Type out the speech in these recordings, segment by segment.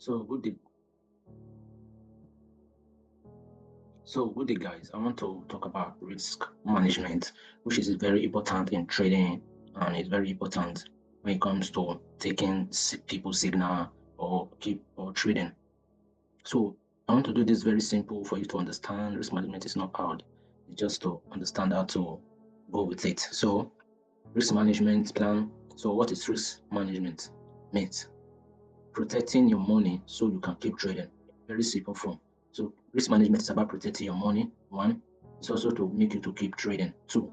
So good day. Guys. I want to talk about risk management, which is very important in trading and it's very important when it comes to taking people's signal or trading. So I want to do this very simple for you to understand. Risk management is not hard. It's just to understand how to go with it. So risk management plan. So what is risk management? Means protecting your money so you can keep trading. Very simple form. So risk management is about protecting your money. One, it's also to make you to keep trading. Two,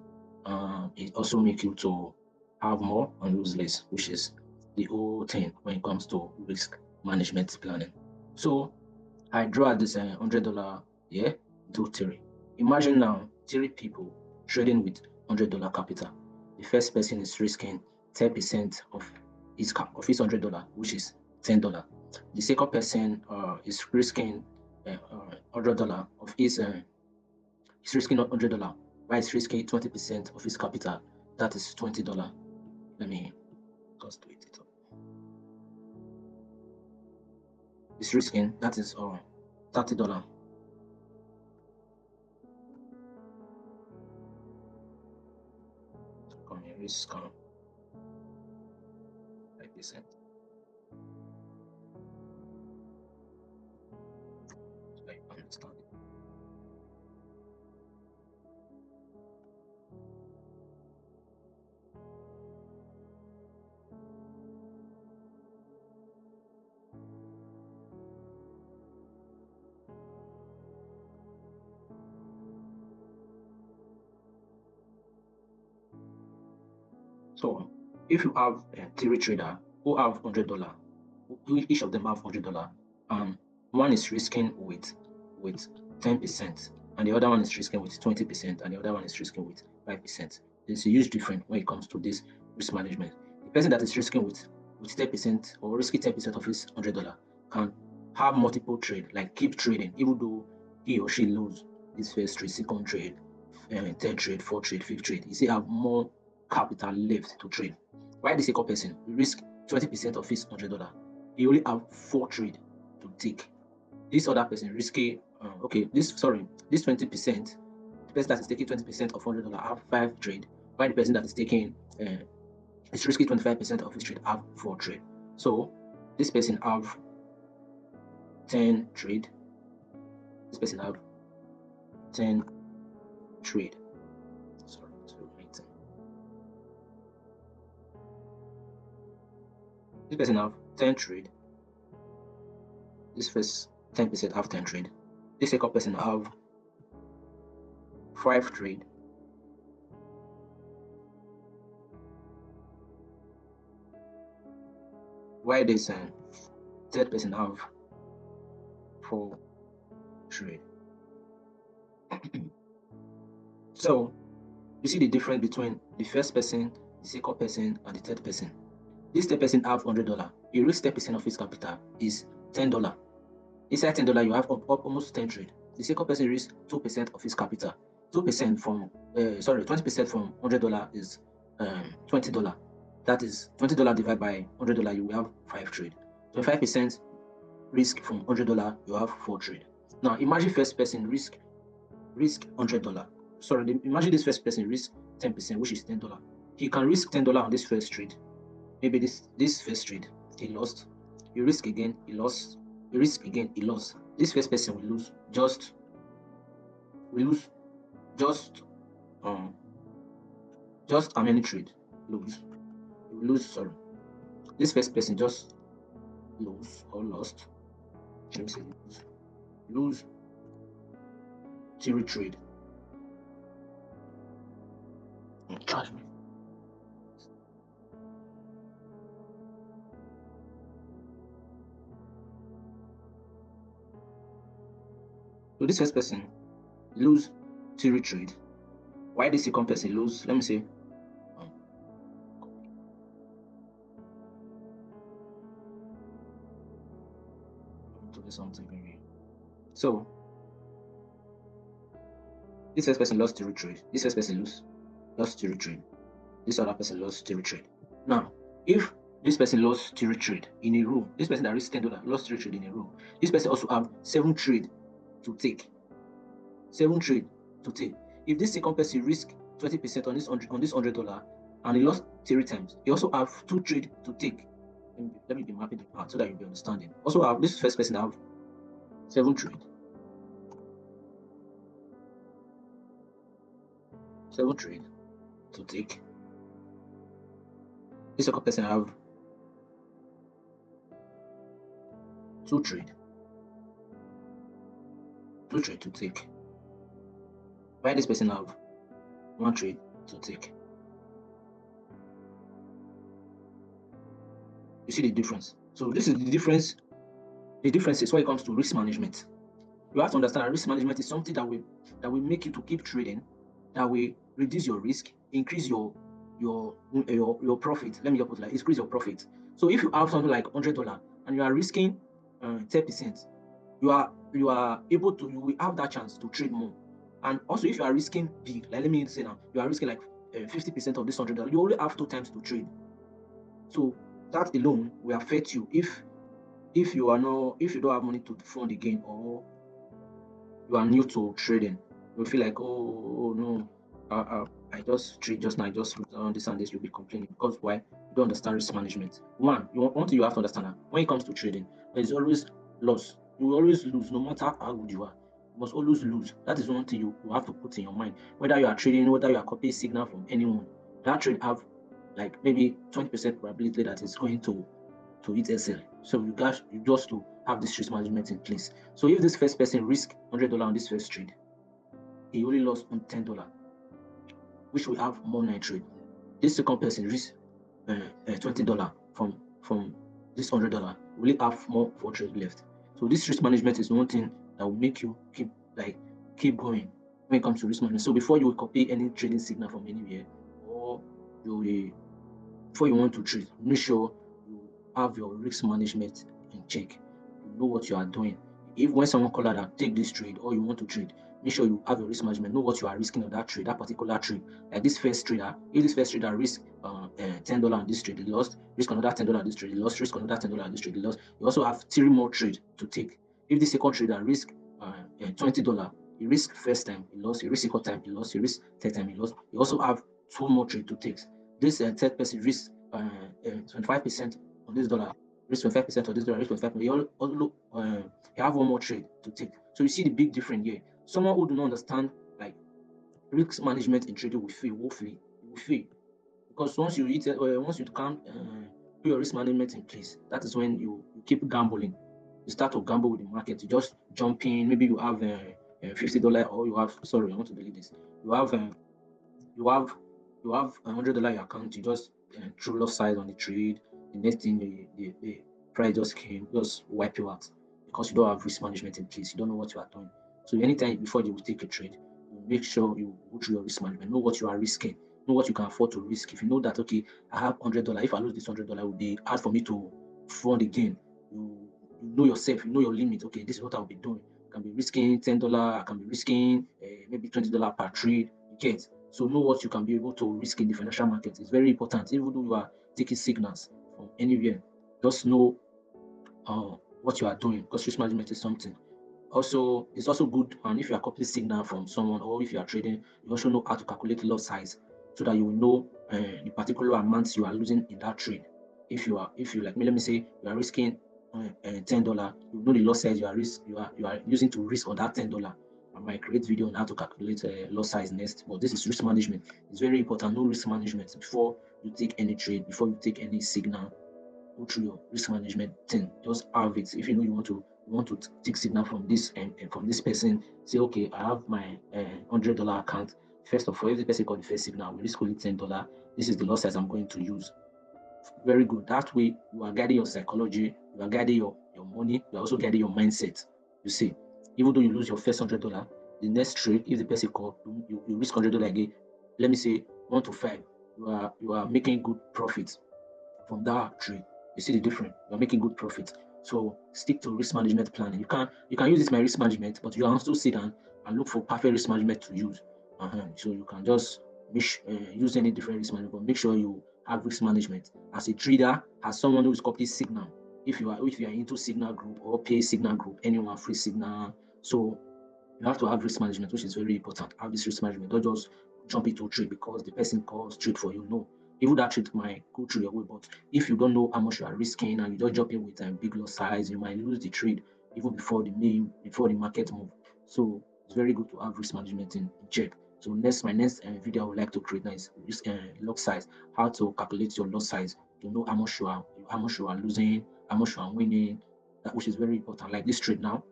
it also make you to have more and lose less, which is the whole thing when it comes to risk management planning. So I draw this $100 here into three. Imagine now three people trading with $100 capital. The first person is risking 10% of his $100, which is $10. The second person is risking $100 of his he's risking $100, while he's risking 20% of his capital. That is $20. Let me just do it up. He's risking that is $30. Come here, risk 5%. I understand it. So if you have three trader who have $100, each of them have $100, and one is risking with 10%, and the other one is risking with 20%, and the other one is risking with 5%. There's a huge difference when it comes to this risk management. The person that is risking with 10% or risking 10% of his $100 can have multiple trade, like keep trading, even though he or she lose his first trade, second trade, third trade, fourth trade, fifth trade. You still have more capital left to trade. Why the second person risk 20% of his $100? He only have 4 trade to take. This other person risky. This 20%. The person that is taking 20% of $100 have 5 trade. While the person that is taking is risky 25% of his trade have 4 trade. So this person have 10 trade. This person have 10 trade. Sorry, it's waiting. This person have 10 trade. This first 10% have 10 trade. This second person have 5 trade. Why this third person have 4 trade. So you see the difference between the first person, the second person, and the third person. This third person have $100. You risk 10% of his capital is $10. Inside $10, you have almost 10 trade. The second person risks 2% of his capital. 2% from 20% from $100 is $20. That is $20 divided by $100, you will have 5 trade. 25% risk from $100, you have 4 trade. Now imagine first person risk $100. Imagine this first person risk 10%, which is $10. He can risk $10 on this first trade. Maybe this first trade he lost. He risk again, he lost. He risk again, he lost. This first person will lose just how many trade? Lose. He will lose, sorry. This first person just lose or lost. Let me say lose 0 trade. Charge me. So this first person lose 0 trade. Why this second person lose? Let me say to do something very. So this first person lost 0 trade. This first person lost 0 trade. This other person lost 0 trade. Now, if This person lost 3 trade in a row. This person that risked $10 lost 3 trade in a row. This person also have 7 trade to take. 7 trade to take. If this second person risk 20% on this $100 and he lost 3 times, he also have 2 trade to take. Let me be mapping it out so that you'll be understanding. Also have this first person have 7 trade. 7 trade to take. This second person have 2 trade. 2 trade to take. Why this person have 1 trade to take? You see the difference. So this is the difference. The difference is when it comes to risk management. You have to understand that risk management is something that will make you to keep trading, that will reduce your risk, increase your profit. Let me just put it like increase your profit. So if you have something like $100 and you are risking 10%, you are able to, you will have that chance to trade more. And also if you are risking big, like let me say now, you are risking like 50% of this $100, you only have 2 times to trade. So that alone will affect you if you don't have money to fund again, or you are new to trading. You feel like, oh no, I just trade just now, I just on this and this. You'll be complaining because why? You don't understand risk management. One thing you have to understand that when it comes to trading, there's always loss. You will always lose, no matter how good you are. You must always lose. That is one thing you have to put in your mind. Whether you are trading, whether you are copying signal from anyone, that trade have like maybe 20% probability that it's going to hit SL. So you just to have this risk management in place. So if this first person risk $100 on this first trade, he only lost on $10, which will have more 9 trade. This second person risk $20 from this $100, will have more 4 trade left. So this risk management is one thing that will make you keep going when it comes to risk management. So before you copy any trading signal from anywhere, or before you want to trade, make sure you have your risk management in check. You know what you are doing. If when someone call out, take this trade, or you want to trade, make sure you have your risk management, know what you are risking on that trade, that particular trade. Like this first trader, if this first trader risk $10 on this trade, he lost, risk another $10 on this trade, he lost, risk another $10 on this trade, he lost. You also have 3 more trade to take. If the second trader risk $20, he risk first time, he lost, he risk second time, he lost, he risk third time, he lost. You also have 2 more trade to take. This third person risk 25% on this dollar, risk 25% on this dollar, risk 25%. You have 1 more trade to take. So you see the big difference here. Someone who do not understand like risk management in trading will fail. Woefully, will fail, because once you can't put your risk management in place, that is when you keep gambling. You start to gamble with the market. You just jump in. Maybe you have $50, or you have, sorry, I want to delete this. You have $100 in your account. You just throw loss size on the trade. The next thing, the price just came, just wipe you out because you don't have risk management in place. You don't know what you are doing. So anytime before you take a trade, you make sure you go through your risk management. Know what you are risking. Know what you can afford to risk. If you know that, okay, I have $100. If I lose this $100, it will be hard for me to fund again. You know yourself. You know your limit. Okay, this is what I'll be doing. I can be risking $10. I can be risking maybe $20 per trade. You get. So know what you can be able to risk in the financial market. It's very important. Even though you are taking signals from anywhere, just know what you are doing, because risk management is something. Also, it's also good, and if you are copying signal from someone, or if you are trading, you also know how to calculate loss size so that you will know the particular amounts you are losing in that trade. If you like me, let me say you are risking $10, you know the loss size you are using to risk on that $10. I might create video on how to calculate loss size next, but this is risk management. It's very important. Know risk management before you take any trade, before you take any signal. Go through your risk management thing. Just have it. If you know you want to take signal from this and from this person, say, okay, I have my $100 account. First of all, if the person got the first signal, we risk only $10. This is the loss size I'm going to use. Very good. That way, you are guiding your psychology, you are guiding your money, you are also guiding your mindset. You see, even though you lose your first $100, the next trade, if the person call, you risk $100 again. Let me say 1 to 5. You are making good profit from that trade. You see the difference. You are making good profit. So stick to risk management planning. You can use this my risk management, but you can also sit down and look for perfect risk management to use. So you can just use any different risk management, but make sure you have risk management. As a trader, as someone who is copying signal, if you are into signal group or pay signal group, anyone free signal, so you have to have risk management, which is very important. Have this risk management. Don't just jump into trade because the person calls trade for you. No, even that trade might go through your way, but if you don't know how much you are risking and you just jump in with a big loss size, you might lose the trade even before the market move. So it's very good to have risk management in check. So my next video I would like to create now is risk lot size. How to calculate your lot size to know how much you are losing, how much you are winning. Which is very important. Like this trade now,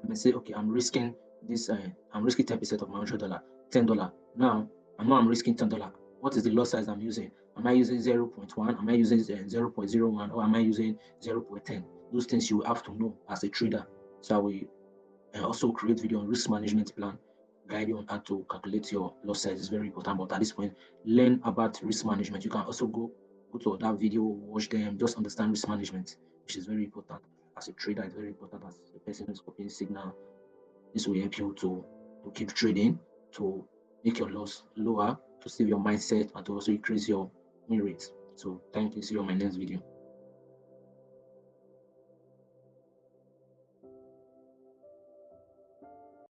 I may say, okay, I'm risking this. I'm risking 10% of my $100, $10. Now I know I'm risking $10. What is the lot size I'm using? Am I using 0.1? Am I using 0.01? Or am I using 0.10? Those things you have to know as a trader. So I will also create video on risk management plan, guide you on how to calculate your lot size. Is very important. But at this point, learn about risk management. You can also go to that video, watch them, just understand risk management, which is very important. As a trader, it's very important. As a person who's copying signal, this will help you to keep trading, to make your loss lower, to save your mindset, and to also increase your win rate. So thank you. See you on my next video.